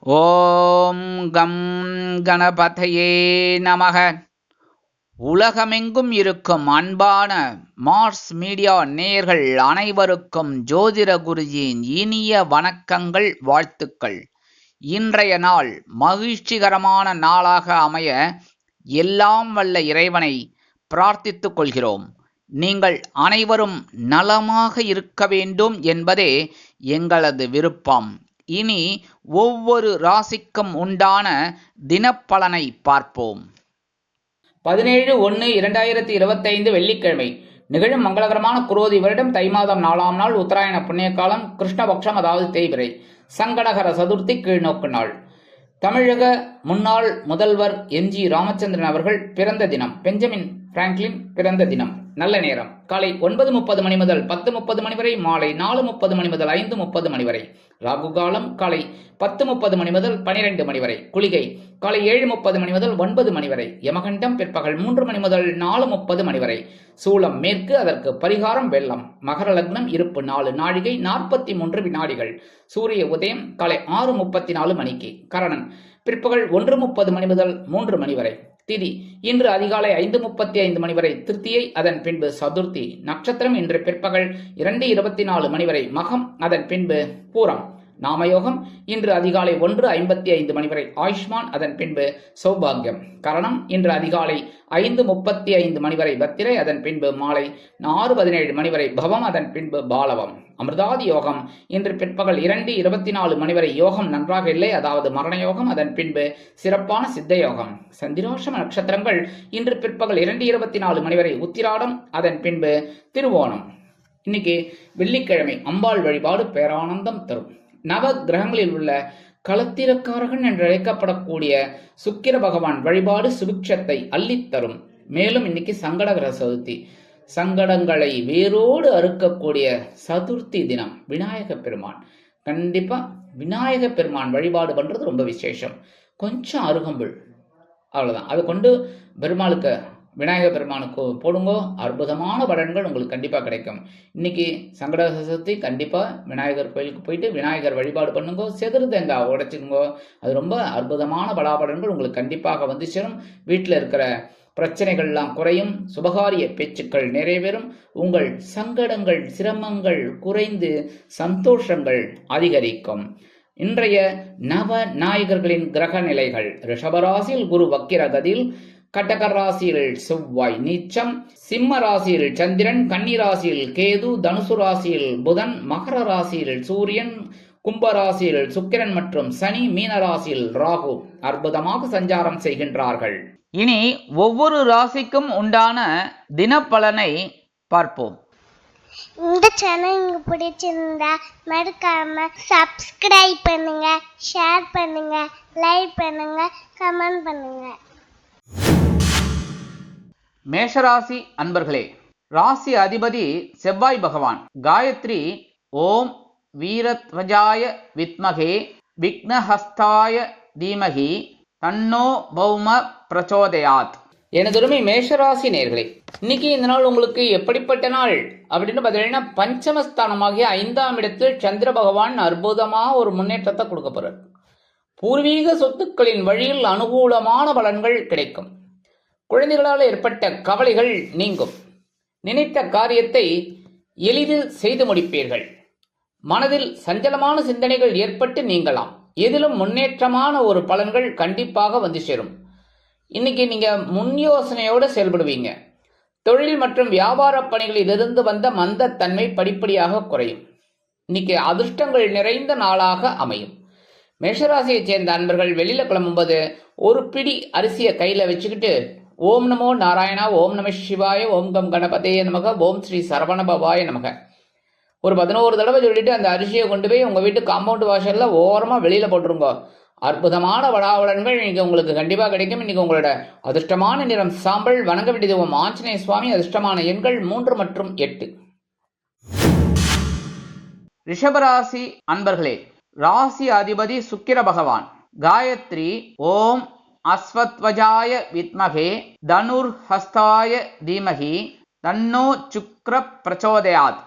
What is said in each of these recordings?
ஓம் come கணபதையே நமக. உலகமெங்கும் இருக்கும் அன்பான மார்ஸ் மீடியா நேயர்கள் அனைவருக்கும் ஜோதிட குருஜியின் இனிய வணக்கங்கள், வாழ்த்துக்கள். இன்றைய நாள் மகிழ்ச்சிகரமான நாளாக அமைய எல்லாம் வல்ல இறைவனை பிரார்த்தித்துக் கொள்கிறோம். நீங்கள் அனைவரும் நலமாக இருக்க வேண்டும் என்பதே எங்களது விருப்பம். இனி ஒவ்வொரு ராசிக்கும் உண்டான தினப்பலனை பார்ப்போம். 17/1/2025 வெள்ளிக்கிழமை நிகழும் மங்களகரமான குரோதி வருடம் தை மாதம் 4ஆம் நாள், உத்தராயண புண்ணிய காலம், கிருஷ்ணபக்ஷம், அதாவது தேய்பிறை, சங்கடகர சதுர்த்தி, கீழ்நோக்கு நாள். தமிழக முன்னாள் முதல்வர் என்.ஜி. ராமச்சந்திரன் அவர்கள் பிறந்த தினம். பெஞ்சமின் பிராங்க்லின் பிறந்த தினம். நல்ல நேரம் காலை 9:30 மணி முதல் 10:30 மணி வரை, மாலை 4:30 மணி முதல் 5:30 மணி வரை. ராகு காலம் காலை 10:30 மணி முதல் 12 மணி வரை. குளிகை காலை 7:30 மணி முதல் 9 மணி வரை. யமகண்டம் பிற்பகல் 3 மணி முதல் 4:30 மணி வரை. சூலம் மேற்கு, அதற்கு பரிகாரம் வெள்ளம். மகர லக்னம், இருப்பு 4 நாழிகை 43 வினாடிகள். சூரிய உதயம் காலை 6:34 மணிக்கு. கரணன் பிற்பகல் 1:30 மணி முதல் 3 மணி வரை. திதி இன்று அதிகாலை 5:35 மணி வரை திருத்தியை, அதன் பின்பு சதுர்த்தி. நட்சத்திரம் இன்று பிற்பகல் 2:24 மணி வரை மகம், அதன் பின்பு பூரம். நாமயோகம் இன்று அதிகாலை 1:55 மணி வரை ஆயுஷ்மான், அதன் பின்பு சௌபாகியம். கரணம் இன்று அதிகாலை 5:35 மணி வரை பத்திரை, அதன் பின்பு மாலை 6:17 மணி வரை பவம், அதன் பின்பு பாலவம். அமிர்தாதி யோகம் இன்று பிற்பகல் 2:24 மணி வரை. யோகம் நன்றாக இல்லை, அதாவது மரண யோகம், அதன் பின்பு சிறப்பான சித்த யோகம். சந்திராஷ்டம நட்சத்திரங்கள் இன்று பிற்பகல் 2:24 மணி வரை உத்திராடம், அதன் பின்பு திருவோணம். இன்னைக்கு வெள்ளிக்கிழமை. அம்பாள் வழிபாடு பேரானந்தம் தரும். நவ கிரகங்களில் உள்ள களத்திரக்காரகன் என்று அழைக்கப்படக்கூடிய சுக்கிர பகவான் வழிபாடு சுபிக்ஷத்தை அள்ளித்தரும். மேலும் இன்னைக்கு சங்கடகர சதுர்த்தி, சங்கடங்களை வேரோடு அறுக்கக்கூடிய சதுர்த்தி தினம். விநாயக பெருமான், கண்டிப்பா விநாயக பெருமான் வழிபாடு பண்றது ரொம்ப விசேஷம். கொஞ்சம் அருகம்புல், அவ்வளவுதான், அதை கொண்டு பெருமாளுக்கு, விநாயக பெருமானுக்கு போடுங்கோ, அற்புதமான பலன்கள் உங்களுக்கு கண்டிப்பாக கிடைக்கும். இன்னைக்கு சங்கட சதுர்த்தி, கண்டிப்பாக விநாயகர் கோயிலுக்கு போயிட்டு விநாயகர் வழிபாடு பண்ணுங்கோ. செதுரு தேங்காய் உடைச்சுங்கோ, அது ரொம்ப அற்புதமான பலாபலன்கள் உங்களுக்கு கண்டிப்பாக வந்து சேரும். வீட்டில் இருக்கிற பிரச்சனைகள்லாம் குறையும், சுபகாரிய பேச்சுக்கள் நிறைவேறும், உங்கள் சங்கடங்கள் சிரமங்கள் குறைந்து சந்தோஷங்கள் அதிகரிக்கும். இன்றைய நவ நாயகர்களின் கிரக நிலைகள். ரிஷபராசியில் குரு வக்கிரகதியில், கடக ராசியில் செவ்வாய் நீச்சம், சிம்ம ராசியில் சந்திரன், கன்னி ராசியில் கேது, தனுசு ராசியில் புதன், மகர ராசியில் சூரியன், கும்ப ராசியில் சுக்கிரன் மற்றும் சனி, மீன ராசியில் ராகு அற்புதமாக சஞ்சாரம் செய்கின்றார்கள். இனி ஒவ்வொரு ராசிக்கும் உண்டான தினப்பலனை பார்ப்போம். இந்த சேனல் உங்களுக்கு பிடிச்சிருந்தா மறக்காம சப்ஸ்கிரைப் பண்ணுங்க, ஷேர் பண்ணுங்க, லைக் பண்ணுங்க, கமெண்ட் பண்ணுங்க. மேஷராசி அன்பர்களே, ராசி அதிபதி செவ்வாய் பகவான். காயத்ரி ஓம் வீரத்வஜாய வித்மகே விக்னஹஸ்தாய தீமகி தன்னோ பௌம பிரச்சோதயாத். எனதுரிமை மேஷராசி நேர்களே, இன்னைக்கு இந்த நாள் உங்களுக்கு எப்படிப்பட்ட நாள் அப்படின்னு பார்த்தீங்கன்னா, பஞ்சமஸ்தானமாகிய 5ஆம் இடத்தில் சந்திர பகவான் அற்புதமா ஒரு முன்னேற்றத்தை கொடுக்க போறார். பூர்வீக சொத்துக்களின் வழியில் அனுகூலமான பலன்கள் கிடைக்கும். குழந்தைகளால் ஏற்பட்ட கவலைகள் நீங்கும். நினைத்த காரியத்தை எளிதில் செய்து முடிப்பீர்கள். மனதில் சஞ்சலமான சிந்தனைகள் ஏற்பட்டு நீங்கலாம். எதிலும் முன்னேற்றமான ஒரு பலன்கள் கண்டிப்பாக வந்து சேரும். இன்னைக்கு நீங்க முன் யோசனையோடு செயல்படுவீங்க. தொழில் மற்றும் வியாபார பணிகளில் இருந்து வந்த மந்தத்தன்மை படிப்படியாக குறையும். இன்னைக்கு அதிர்ஷ்டங்கள் நிறைந்த நாளாக அமையும். மேஷராசியை சேர்ந்த அன்பர்கள் வெளியில கிளம்பும்போது ஒரு பிடி அரிசியை கையில வச்சுக்கிட்டு ஓம் நமோ நாராயணா, ஓம் நம சிவாய, ஓம் கம் கணபதே நமக, ஓம் ஸ்ரீ சரவண பவாய நமக ஒரு 11 தடவை சொல்லிட்டு அந்த அரிசியை கொண்டு போய் உங்க வீட்டு காம்பவுண்ட் வாசல்ல ஓரமா வெளியில போட்டுருங்க. அற்புதமான வடாவலன்கள் இன்னைக்கு உங்களுக்கு கண்டிப்பா கிடைக்கும். இன்னைக்கு உங்களோட அதிர்ஷ்டமான நிறம் சாம்பல். வணங்க வேண்டியது ஓம் ஆஞ்சநேய சுவாமி. அதிர்ஷ்டமான எண்கள் 3 மற்றும் 8. ரிஷபராசி அன்பர்களே, ராசி அதிபதி சுக்கிர பகவான். காயத்ரி ஓம் அஸ்வத்வஜாய வித்மகே தனுர்ஹஸ்தாய தீமகி தன்னோ சுக்ர பிரச்சோதயாத்.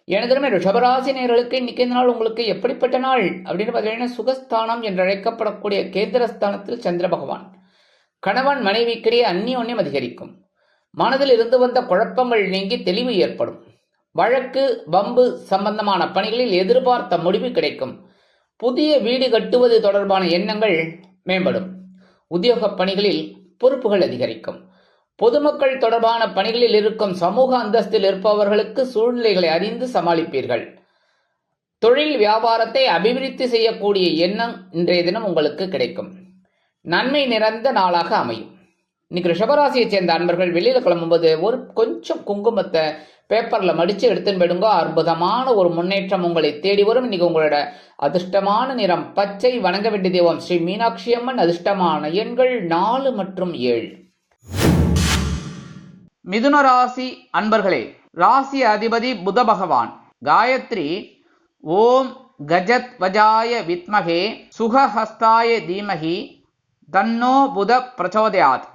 எனதுமே ரிஷபராசி நேயர்களுக்கு இன்னைக்கு இந்த நாள் உங்களுக்கு எப்படிப்பட்ட நாள் அப்படின்னு பார்த்தீங்கன்னா, சுகஸ்தானம் என்று அழைக்கப்படக்கூடிய கேந்திரஸ்தானத்தில் சந்திர பகவான். கணவன் மனைவிக்கிடையே அந்யோன்யம் அதிகரிக்கும். மனதில் இருந்து வந்த குழப்பங்கள் நீங்கி தெளிவு ஏற்படும். வழக்கு வம்பு சம்பந்தமான பணிகளில் எதிர்பார்த்த முடிவு கிடைக்கும். புதிய வீடு கட்டுவது தொடர்பான எண்ணங்கள் மேம்படும். உத்தியோக பணிகளில் பொறுப்புகள் அதிகரிக்கும். பொதுமக்கள் தொடர்பான பணிகளில் இருக்கும் சமூக அந்தஸ்தில் இருப்பவர்களுக்கு சூழ்நிலைகளை அறிந்து சமாளிப்பீர்கள். தொழில் வியாபாரத்தை அபிவிருத்தி செய்யக்கூடிய எண்ணம் இன்றைய தினம் உங்களுக்கு கிடைக்கும். நன்மை நிறைந்த நாளாக அமையும். இன்னைக்கு ரிஷபராசியை சேர்ந்த அன்பர்கள் வெளியில கிளம்பும்போது ஒரு கொஞ்சம் குங்குமத்தை பேப்பர்ல மடிச்சு எடுத்துன்னு போயிடுங்க. அற்புதமான ஒரு முன்னேற்றம் உங்களை தேடி வரும். இன்னைக்கு உங்களோட அதிர்ஷ்டமான நிறம் பச்சை. வணங்க வேண்டிய தெய்வம் ஸ்ரீ மீனாட்சி அம்மன். அதிர்ஷ்டமான எண்கள் 4 மற்றும் 7. மிதுன ராசி அன்பர்களே, ராசி அதிபதி புத பகவான். காயத்ரி ஓம் கஜத் வஜாய வித்மகே சுகஹஸ்தாய தீமகி தன்னோ புத பிரச்சோதயாத்.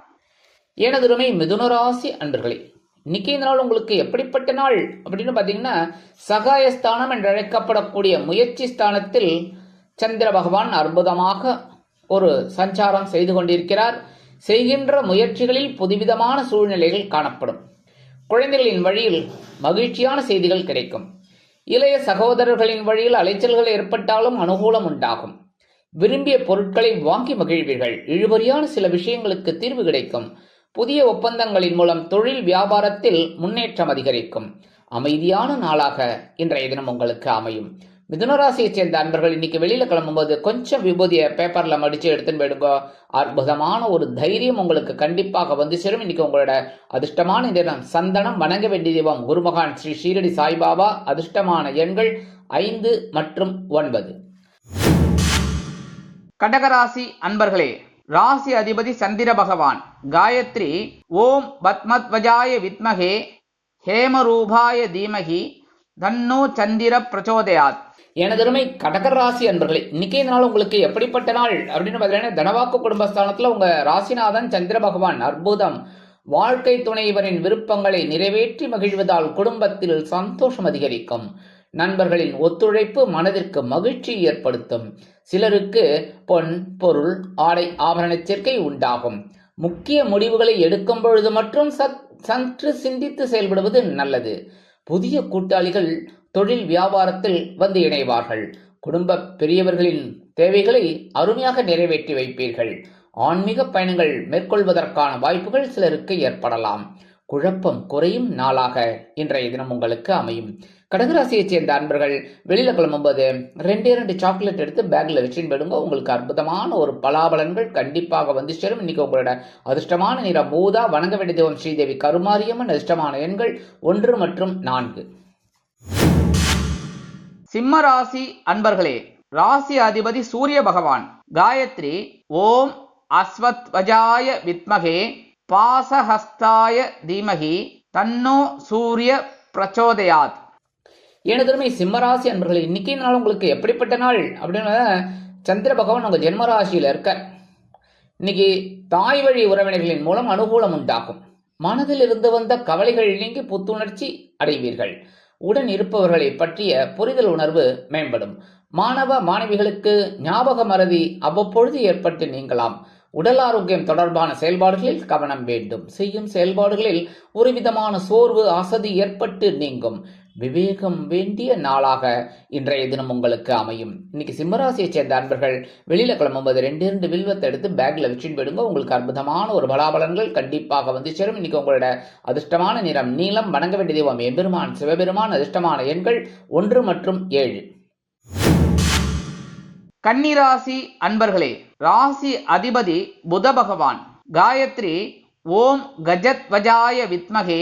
எனதுமே மிதுன ராசி அன்பர்களே, இன்னைக்கு இந்த நாள் உங்களுக்கு எப்படிப்பட்ட நாள் அப்படின்னு பார்த்தீங்கன்னா, சகாயஸ்தானம் என்று அழைக்கப்படக்கூடிய முயற்சி ஸ்தானத்தில் சந்திர பகவான் அற்புதமாக ஒரு சஞ்சாரம் செய்து கொண்டிருக்கிறார். செய்கின்ற முயற்சிகளில் புதுவிதமான சூழ்நிலைகள் காணப்படும். குழந்தைகளின் வழியில் மகிழ்ச்சியான செய்திகள் கிடைக்கும். இளைய சகோதரர்களின் வழியில் அலைச்சல்கள் ஏற்பட்டாலும் அனுகூலம் உண்டாகும். விரும்பிய பொருட்களை வாங்கி மகிழ்வீர்கள். இழுபறியான சில விஷயங்களுக்கு தீர்வு கிடைக்கும். புதிய ஒப்பந்தங்களின் மூலம் தொழில் வியாபாரத்தில் முன்னேற்றம் அதிகரிக்கும். அமைதியான நாளாக இன்றைய தினம் உங்களுக்கு அமையும். மிதுனராசியை சேர்ந்த அன்பர்கள் இன்னைக்கு வெளியில கிளம்பும்போது கொஞ்சம் விபூதியை பேப்பர்ல மடிச்சு எடுத்துன்னு போயிடுங்க. அற்புதமான ஒரு தைரியம் உங்களுக்கு கண்டிப்பாக வந்து சேரும். இன்னைக்கு உங்களோட அதிர்ஷ்டமான தினம் சந்தனம். வணங்க வேண்டிய தெய்வம் குருமகான் ஸ்ரீ ஷீரடி சாய்பாபா. அதிர்ஷ்டமான எண்கள் 5 மற்றும் 9. கடகராசி அன்பர்களே, ராசி அதிபதி சந்திர பகவான். காயத்ரி ஓம் பத்மத்வஜாய வித்மகே ஹேமரூபாய தீமகி தன்னோ சந்திர பிரச்சோதயாத். எனதருமை கடகராசி அன்பர்களே, இன்னைக்கு இந்த நாள் உங்களுக்கு எப்படிப்பட்ட நாள் அப்படின்னு பார்த்தீங்கன்னா, தனவாக்கு குடும்பஸ்தானத்துல உங்க ராசிநாதன் சந்திர பகவான் அற்புதம். வாழ்க்கை துணைவரின் விருப்பங்களை நிறைவேற்றி மகிழ்வதால் குடும்பத்தில் சந்தோஷம் அதிகரிக்கும். நண்பர்களின் ஒத்துழைப்பு மனதிற்கு மகிழ்ச்சி ஏற்படுத்தும். சிலருக்கு பொன் பொருள் ஆடை ஆபரண சேர்க்கை உண்டாகும். முக்கிய முடிவுகளை எடுக்கும் பொழுது மற்றும் சற்று சிந்தித்து செயல்படுவது நல்லது. புதிய கூட்டாளிகள் தொழில் வியாபாரத்தில் வந்து இணைவார்கள். குடும்ப பெரியவர்களின் தேவைகளை அருமையாக நிறைவேற்றி வைப்பீர்கள். ஆன்மீக பயணங்கள் மேற்கொள்வதற்கான வாய்ப்புகள் சிலருக்கு ஏற்படலாம். குழப்பம் குறையும் நாளாக இன்றைய தினம் உங்களுக்கு அமையும். கடகராசியைச் சேர்ந்த அன்பர்கள் வெளியில கிளம்பும்போது 2 சாக்லேட் எடுத்து பேக்ல வச்சுன்னு போயிடுங்க. உங்களுக்கு அற்புதமான ஒரு பலாபலன்கள் கண்டிப்பாக வந்து சேரும். இன்னைக்கு உங்களோட அதிர்ஷ்டமான நிறம் ஊதா. வணங்க வேண்டிய தெய்வம் ஸ்ரீதேவி கருமாரியம்மன். அதிர்ஷ்டமான எண்கள் 1 மற்றும் 4. சிம்ம ராசி அன்பர்களே, ராசி அதிபதி சூரிய பகவான். காயத்ரி ஓம் அஸ்வத் வஜாய வித்மகே பாசஹஸ்தாய தீமகி தன்னோ சூரிய பிரச்சோதயாத். எனதுமே சிம்மராசி அன்பர்களே, இன்னைக்கு நாள் உங்களுக்கு எப்படிப்பட்ட நாள் அப்படின்னு சந்திர பகவான் உங்க ஜென்மராசியில இருக்க. இன்னைக்கு தாய் வழி உறவினர்களின் மூலம் அனுகூலம் உண்டாகும். மனதில் இருந்து வந்த கவலைகள் நீங்கி புத்துணர்ச்சி அடைவீர்கள். உடன் இருப்பவர்களை பற்றிய புரிதல் உணர்வு மேம்படும். மாணவ மாணவிகளுக்கு ஞாபக மறதி அவ்வப்பொழுது ஏற்பட்டு நீங்கலாம். உடல் ஆரோக்கியம் தொடர்பான செயல்பாடுகளில் கவனம் வேண்டும். செய்யும் செயல்பாடுகளில் ஒரு விதமான சோர்வு அசதி ஏற்பட்டு நீங்கும். விவேகம் வேண்டிய நாளாக இன்றைய தினம் உங்களுக்கு அமையும். இன்னைக்கு சிம்மராசியை சேர்ந்த அன்பர்கள் வெளியில கிளம்பும்போது 2 வில்வத்தை எடுத்து பேக்ல வச்சுட்டு போயிடுங்க. உங்களுக்கு அற்புதமான ஒரு பலாபலன்கள் கண்டிப்பாக வந்து சேரும். இன்னைக்கு உங்களோட அதிர்ஷ்டமான நிறம் நீலம். வணங்க வேண்டிய தெய்வம் எம்பெருமான் சிவபெருமான். அதிர்ஷ்டமான எண்கள் 1 மற்றும் 7. கன்னிராசி அன்பர்களே, ராசி அதிபதி புத பகவான். காயத்ரி ஓம் கஜத் வஜாய வித்மகே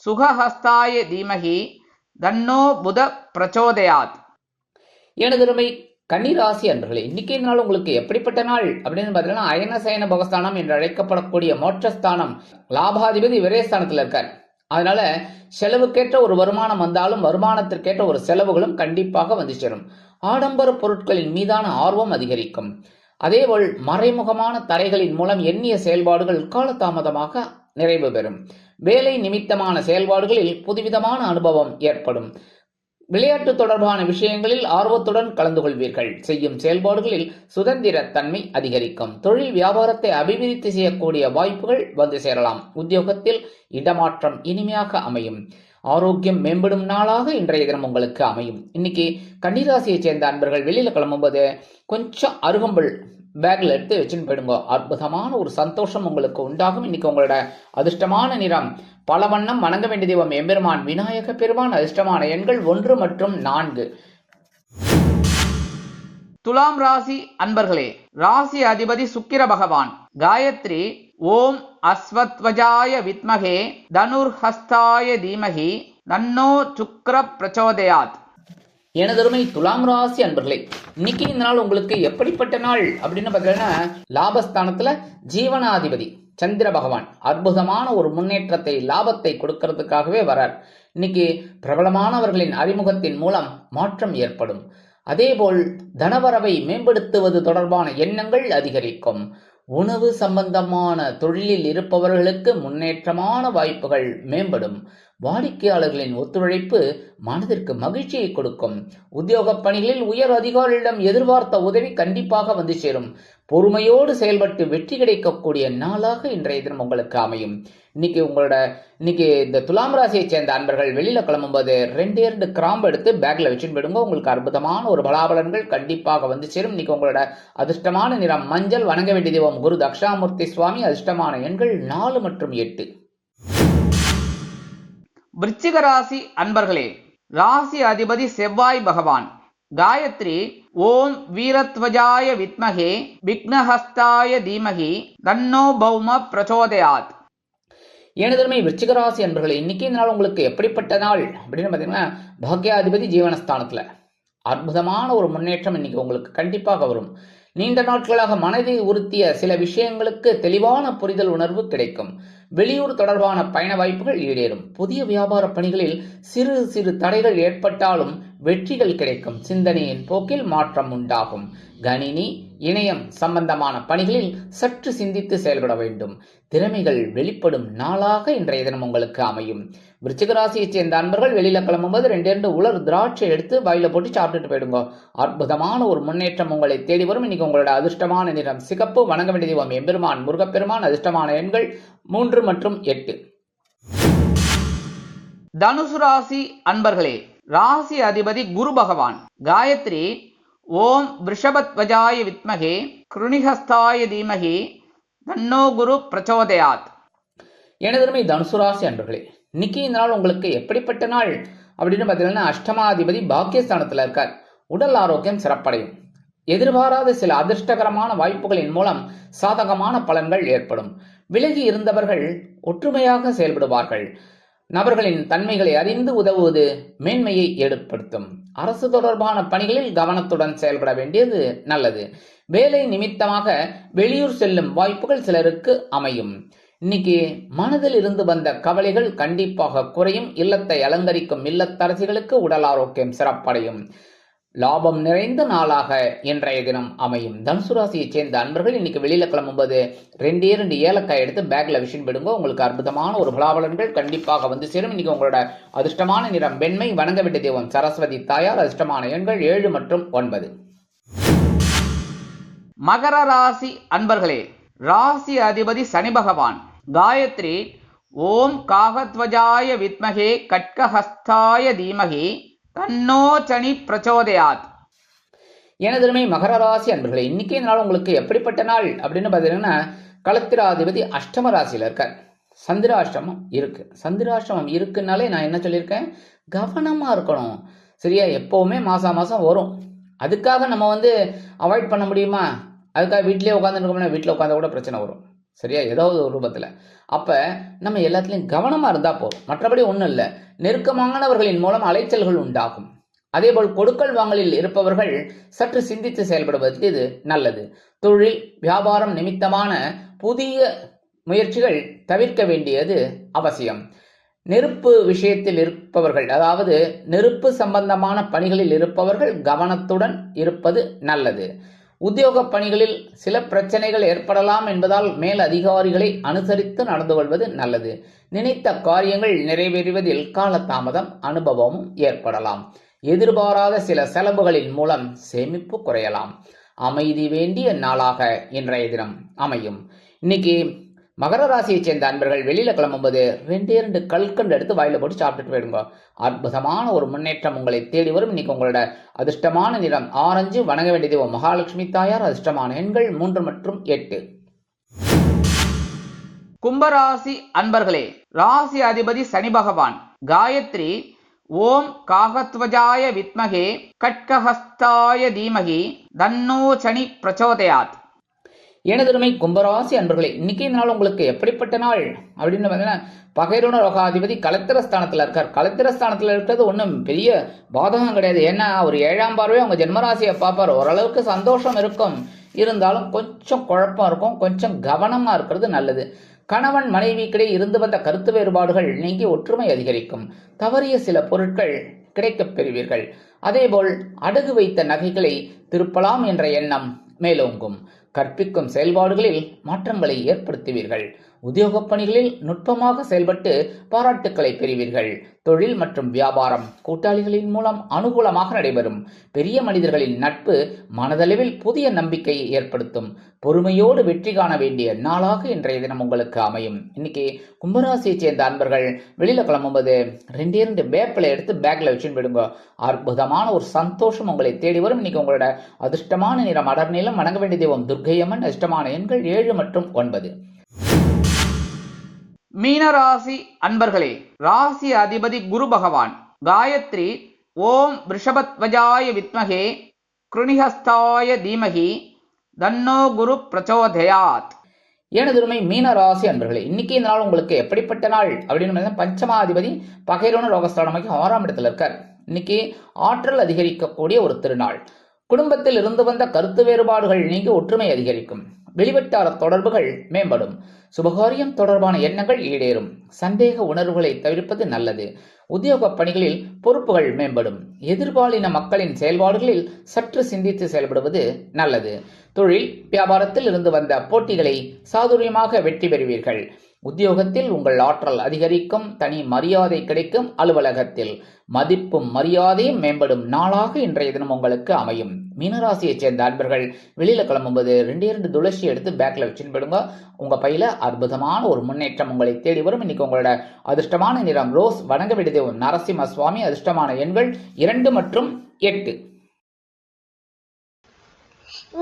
சுகஹஸ்தாய தீமகி தன்னோ புத பிரச்சோதயாத். எனதுமை கன்னிராசி அன்பர்களே, இன்னைக்கு நாள் உங்களுக்கு எப்படிப்பட்ட நாள் அப்படின்னு பார்த்தீங்கன்னா, அயனசயன பகஸ்தானம் என்று அழைக்கப்படக்கூடிய மோட்சஸ்தானம் லாபாதிபதி விரயஸ்தானத்தில் இருக்கார். அதனால செலவுக்கேற்ற ஒரு வருமானம் வந்தாலும் வருமானத்திற்கேற்ற ஒரு செலவுகளும் கண்டிப்பாக வந்து சேரும். ஆடம்பர பொருட்களின் மீதான ஆர்வம் அதிகரிக்கும். அதேபோல் மறைமுகமான தடைகளின் மூலம் எண்ணிய செயல்பாடுகள் காலதாமதமாக நிறைவு பெறும். வேலை நிமித்தமான செயல்பாடுகளில் புதுவிதமான அனுபவம் ஏற்படும். விளையாட்டு தொடர்பான விஷயங்களில் ஆர்வத்துடன் கலந்து கொள்வீர்கள். செய்யும் செயல்பாடுகளில் சுதந்திர தன்மை அதிகரிக்கும். தொழில் வியாபாரத்தை அபிவிருத்தி செய்யக்கூடிய வாய்ப்புகள் வந்து சேரலாம். உத்தியோகத்தில் இடமாற்றம் இனிமையாக அமையும். ஆரோக்கியம் மேம்படும் நாளாக இன்றைய தினம் உங்களுக்கு அமையும். இன்னைக்கு கன்னிராசியை சேர்ந்த அன்பர்கள் வெளியில கிளம்பும்போது கொஞ்சம் அருகம்புல் பேக்ல எடுத்து வச்சுன்னு போயிடுங்க. அற்புதமான ஒரு சந்தோஷம் உங்களுக்கு உண்டாகும். இன்னைக்கு உங்களோட அதிர்ஷ்டமான நிறம் பல வண்ணம். வணங்க வேண்டிய தெய்வம் எம்பெருமான் விநாயக பெருமான். அதிர்ஷ்டமான எண்கள் 1 மற்றும் 4. துலாம் ராசி அன்பர்களே, ராசி அதிபதி சுக்கிர பகவான். காயத்ரி ஓம் அஸ்வத்வஜாய வித்மகே தனுர்ஹஸ்தாய தீமகி தன்னோ சுக்ர பிரச்சோதயாத். எனதருமை துலாம் ராசி அன்பர்களே, இன்னைக்கு இந்த நாள் உங்களுக்கு எப்படிப்பட்ட நாள் அப்படின்னு பார்த்தீங்கன்னா, லாபஸ்தானத்துல ஜீவனாதிபதி சந்திர பகவான் அற்புதமான ஒரு முன்னேற்றத்தை லாபத்தை கொடுக்கறதுக்காகவே வரார். இன்னைக்கு பிரபலமானவர்களின் அறிமுகத்தின் மூலம் மாற்றம் ஏற்படும். அதேபோல் தனவரவை மேம்படுத்துவது தொடர்பான எண்ணங்கள் அதிகரிக்கும். உணவு சம்பந்தமான தொழிலில் இருப்பவர்களுக்கு முன்னேற்றமான வாய்ப்புகள் மேம்படும். வாடிக்கையாளர்களின் ஒத்துழைப்பு மனதிற்கு மகிழ்ச்சியை கொடுக்கும். உத்தியோக பணிகளில் உயர் அதிகாரிகளிடம் எதிர்பார்த்த உதவி கண்டிப்பாக வந்து சேரும். பொறுமையோடு செயல்பட்டு வெற்றி கிடைக்கக்கூடிய நாளாக இன்றைய தினம் உங்களுக்கு அமையும். இன்னைக்கு இந்த துலாம் ராசியை சேர்ந்த அன்பர்கள் வெளியில கிளம்பும்போது 2 கிராம்பு எடுத்து பேக்ல வச்சுட்டு போயிடுங்க. உங்களுக்கு அற்புதமான ஒரு பலாபலன்கள் கண்டிப்பாக வந்து சேரும். இன்னைக்கு உங்களோட அதிர்ஷ்டமான நிறம் மஞ்சள். வணங்க வேண்டிய தெய்வம் குரு தக்ஷாமூர்த்தி சுவாமி. அதிர்ஷ்டமான எண்கள் 4 மற்றும் 8. விருச்சிக ராசி அன்பர்களே, ராசி அதிபதி செவ்வாய் பகவான். காயத்ரி ஓம் வீரத்வஜாய வித்மகே விக்னஹஸ்தாய தீமகி தன்னோ பௌம பிரச்சோதயாத். எனதருமை விருச்சிக ராசி அன்பர்களே, இன்னைக்கு இந்த நாள் உங்களுக்கு எப்படிப்பட்ட நாள் அப்படின்னு பார்த்தீங்கன்னா, பாக்யாதிபதி ஜீவனஸ்தானத்துல அற்புதமான ஒரு முன்னேற்றம் இன்னைக்கு உங்களுக்கு கண்டிப்பாக வரும். நீண்ட நாட்களாக மனதை உறுத்திய சில விஷயங்களுக்கு தெளிவான புரிதல் உணர்வு கிடைக்கும். வெளியூர் தொடர்பான பயண வாய்ப்புகள் ஈடேறும். புதிய வியாபார பணிகளில் சிறு சிறு தடைகள் ஏற்பட்டாலும் வெற்றிகள் கிடைக்கும். சிந்தனையின் போக்கில் மாற்றம் உண்டாகும். கணினி இணையம் சம்பந்தமான பணிகளில் சற்று சிந்தித்து செயல்பட வேண்டும். திறமைகள் வெளிப்படும் நாளாக இன்றைய தினம் உங்களுக்கு அமையும். விருச்சிக ராசியை சேர்ந்த அன்பர்கள் வெளியில கிளம்பும்போது 2 உலர் திராட்சை எடுத்து வாயில போட்டு சாப்பிட்டுட்டு போயிடுங்க. அற்புதமான ஒரு முன்னேற்றம் உங்களை தேடி வரும். இன்னைக்கு உங்களோட அதிர்ஷ்டமான நிறம் சிகப்பு. வணங்க வேண்டிய தெய்வம் எம்பெருமான் முருகப்பெருமான். அதிர்ஷ்டமான எண்கள் 3 மற்றும் 8. தனுசு ராசி அன்பர்களே, ராசி அதிபதி குரு பகவான். காயத்ரி ஓம் விருஷபத்வஜாய வித்மகே கிருணிஹஸ்தாய தீமகி தன்னோ குரு பிரச்சோதயாத். எனதருமை தனுசு ராசி அன்பர்களே, இன்னைக்கு இந்த நாள் உங்களுக்கு எப்படிப்பட்ட நாள் அப்படின்னு பார்த்தீங்கன்னா, அஷ்டமாதிபதி பாக்கியஸ்தானத்தில் இருக்கார். உடல் ஆரோக்கியம் சிறப்படையும். எதிர்பாராத சில அதிர்ஷ்டகரமான வாய்ப்புகளின் மூலம் சாதகமான பலன்கள் ஏற்படும். விலகி இருந்தவர்கள் ஒற்றுமையாக செயல்படுவார்கள். நபர்களின் தன்மைகளை அறிந்து உதவுவது மேன்மையை ஏற்படுத்தும். அரசு தொடர்பான பணிகளில் கவனத்துடன் செயல்பட வேண்டியது நல்லது. வேலை நிமித்தமாக வெளியூர் செல்லும் வாய்ப்புகள் சிலருக்கு அமையும். இன்னைக்கு மனதில் இருந்து வந்த கவலைகள் கண்டிப்பாக குறையும். இல்லத்தை அலங்கரிக்கும் இல்லத்தரசிகளுக்கு உடல் ஆரோக்கியம் சிறப்படையும். லாபம் நிறைந்த நாளாக இன்றைய தினம் அமையும். தனுசு ராசியை சேர்ந்த அன்பர்கள் இன்னைக்கு வெளியில கிளம்பும்போது 2 ஏலக்காய் எடுத்து பேக்ல விஷயம் விடுங்க. உங்களுக்கு அற்புதமான ஒரு பலாபலன்கள் கண்டிப்பாக வந்து சேரும். இன்னைக்கு உங்களோட அதிர்ஷ்டமான நிறம் வெண்மை. வணங்க வேண்டிய தெய்வம் சரஸ்வதி தாயார். அதிர்ஷ்டமான எண்கள் 7 மற்றும் 9. மகர ராசி அன்பர்களே, ராசி அதிபதி சனி பகவான். காயத்ரி ஓம் காகத்வஜாய வித்மகே கட்கஹஸ்தாய தீமகி தன்னோ சனி பிரச்சோதயாத். எனதருமை மகர ராசி அன்பர்களே, இன்னைக்கு நாள் உங்களுக்கு எப்படிப்பட்ட நாள் அப்படின்னு பார்த்தீங்கன்னா, களத்திராதிபதி அஷ்டம ராசியில இருக்கார். சந்திராஷ்டமம் இருக்கு. சந்திராஷ்டமம் இருக்குன்னாலே நான் என்ன சொல்லியிருக்கேன், கவனமா இருக்கணும். சரியா? எப்பவுமே மாசம் வரும். அதுக்காக நம்ம அவாய்ட் பண்ண முடியுமா? அதுக்காக வீட்டிலே உட்காந்துருக்கோம்னா வீட்டில் உட்காந்தா கூட பிரச்சனை வரும். சரியா? ஏதாவது ஒரு ரூபத்தில். அப்போ நம்ம எல்லாத்துலேயும் கவனமாக இருந்தால் போதும். மற்றபடி ஒன்றும் இல்லை. நெருக்கமானவர்களின் மூலம் அலைச்சல்கள் உண்டாகும். அதேபோல் கொடுக்கல் வாங்கலில் இருப்பவர்கள் சற்று சிந்தித்து செயல்படுவது இது நல்லது. தொழில் வியாபாரம் நிமித்தமான புதிய முயற்சிகள் தவிர்க்க வேண்டியது அவசியம். நெருப்பு விஷயத்தில் இருப்பவர்கள், அதாவது நெருப்பு சம்பந்தமான பணிகளில் இருப்பவர்கள் கவனத்துடன் இருப்பது நல்லது. உத்தியோக பணிகளில் சில பிரச்சனைகள் ஏற்படலாம் என்பதால் மேல் அதிகாரிகளை அனுசரித்து நடந்து கொள்வது நல்லது. நினைத்த காரியங்கள் நிறைவேறுவதில் காலதாமதம் அனுபவமும் ஏற்படலாம். எதிர்பாராத சில செலவுகளின் மூலம் சேமிப்பு குறையலாம். அமைதி வேண்டிய நாளாக இன்றைய தினம் அமையும். இன்னைக்கு மகர ராசியைச் சேர்ந்த அன்பர்கள் வெளியில கிளம்பும்போது 2 கல்கண்டு எடுத்து வாயில போட்டு சாப்பிட்டுட்டு போயிடுங்க. அற்புதமான ஒரு முன்னேற்றம் உங்களை தேடி வரும். இன்னைக்கு உங்களோட அதிர்ஷ்டமான நிறம் ஆரஞ்சு. வணங்க வேண்டிய தெய்வம் மகாலட்சுமி தாயார். அதிர்ஷ்டமான எண்கள் 3 மற்றும் 8. கும்பராசி அன்பர்களே, ராசி அதிபதி சனி பகவான். காயத்ரி ஓம் காகத்வஜாய வித்மகே கட்கஹஸ்தாய தீமகி தன்னோ சனி பிரச்சோதயாத். எனதுமை கும்பராசி அன்பர்களே, இன்னைக்கு இந்த நாள் உங்களுக்கு எப்படிப்பட்ட நாள் அப்படின்னு பார்த்தீங்கன்னா, பகைரோன ரோகாதிபதி கலத்திரஸ்தானத்தில் இருக்கார். கலத்திரஸ்தானத்தில் இருக்கிறது ஒன்றும் பெரிய பாதகம் கிடையாது. ஏன்னா ஒரு 7ஆம் பார்வை அவங்க ஜென்மராசியை பார்ப்பார். ஓரளவுக்கு சந்தோஷம் இருக்கும், இருந்தாலும் கொஞ்சம் குழப்பம் இருக்கும். கொஞ்சம் கவனமா இருக்கிறது நல்லது. கணவன் மனைவிக்கிடையே இருந்து வந்த கருத்து வேறுபாடுகள் நீங்கி ஒற்றுமை அதிகரிக்கும். தவறிய சில பொருட்கள் கிடைக்கப் பெறுவீர்கள். அதேபோல் அடகு வைத்த நகைகளை திருப்பலாம் என்ற எண்ணம் மேலோங்கும். கற்பிக்கும் செயல்பாடுகளில் மாற்றங்களை ஏற்படுத்துவீர்கள். உத்தியோகப் பணிகளில் நுட்பமாக செயல்பட்டு பாராட்டுக்களை பெறுவீர்கள். தொழில் மற்றும் வியாபாரம் கூட்டாளிகளின் மூலம் அனுகூலமாக நடைபெறும். பெரிய மனிதர்களின் நட்பு மனதளவில் புதிய நம்பிக்கையை ஏற்படுத்தும். பொறுமையோடு வெற்றி காண வேண்டிய நாளாக இன்றைய தினம் உங்களுக்கு அமையும். இன்னைக்கு கும்பராசியைச் சேர்ந்த அன்பர்கள் வெளியில கிளம்பும்போது 2 வேப்பிலை எடுத்து பேக்ல வச்சுன்னு போயிடுங்க. அற்புதமான ஒரு சந்தோஷம் உங்களை தேடி வரும். இன்னைக்கு உங்களோட அதிர்ஷ்டமான நிறம் அடர் நீளம். வணங்க வேண்டிய தெய்வம் துர்க்கையம்மன். அதிர்ஷ்டமான எண்கள் 7 மற்றும் 9. மீனராசி அன்பர்களே, ராசி அதிபதி குரு பகவான். காயத்ரி ஓம் ரிஷபத்வஜாய வித்மகே கிருணிஹஸ்தாய தீமகி தன்னோ குரு பிரச்சோதயாத். எனதுமை மீனராசி அன்பர்களே, இன்னைக்கு இந்த நாள் உங்களுக்கு எப்படிப்பட்ட நாள் அப்படின்னு பஞ்சமாதிபதி பகைரோன ரோகஸ்தானமாகி 6ஆம் இடத்துல இருக்கார். இன்னைக்கு ஆற்றல் அதிகரிக்கக்கூடிய ஒரு திருநாள். குடும்பத்தில் இருந்து வந்த கருத்து வேறுபாடுகள் நீங்கி ஒற்றுமை அதிகரிக்கும். வெளிவட்டார தொடர்புகள் மேம்படும். சுபகாரியம் தொடர்பான எண்ணங்கள் ஈடேறும். சந்தேக உணர்வுகளை தவிர்ப்பது நல்லது. உத்தியோக பணிகளில் பொறுப்புகள் மேம்படும். எதிர்பாலின மக்களின் செயல்பாடுகளில் சற்று சிந்தித்து செயல்படுவது நல்லது. தொழில் வியாபாரத்தில் இருந்து வந்த போட்டிகளை சாதுரியமாக வெற்றி பெறுவீர்கள். உத்தியோகத்தில் உங்கள் ஆற்றல் அதிகரிக்கும். தனி மரியாதை கிடைக்கும். அலுவலகத்தில் மதிப்பும் மரியாதையும் மேம்படும் நாளாக இன்றைய தினம் உங்களுக்கு அமையும். மீனராசியைச் சேர்ந்த அன்பர்கள் வெளியில கிளம்பும்போது 2 துளசி எடுத்து பேக்ல வச்சுன்னு போயிடுங்க. உங்க பையில அற்புதமான ஒரு முன்னேற்றம் உங்களை தேடி வரும். இன்னைக்கு உங்களோட அதிர்ஷ்டமான நிறம் ரோஸ். வணங்க வேண்டிய தெய்வம் நரசிம்ம சுவாமி. அதிர்ஷ்டமான எண்கள் 2 மற்றும் 8.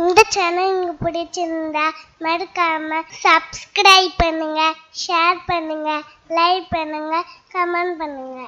இந்த சேனல் உங்களுக்கு பிடிச்சிருந்தா மறக்காம சப்ஸ்கிரைப் பண்ணுங்க, ஷேர் பண்ணுங்க, லைக் பண்ணுங்க, கமெண்ட் பண்ணுங்க.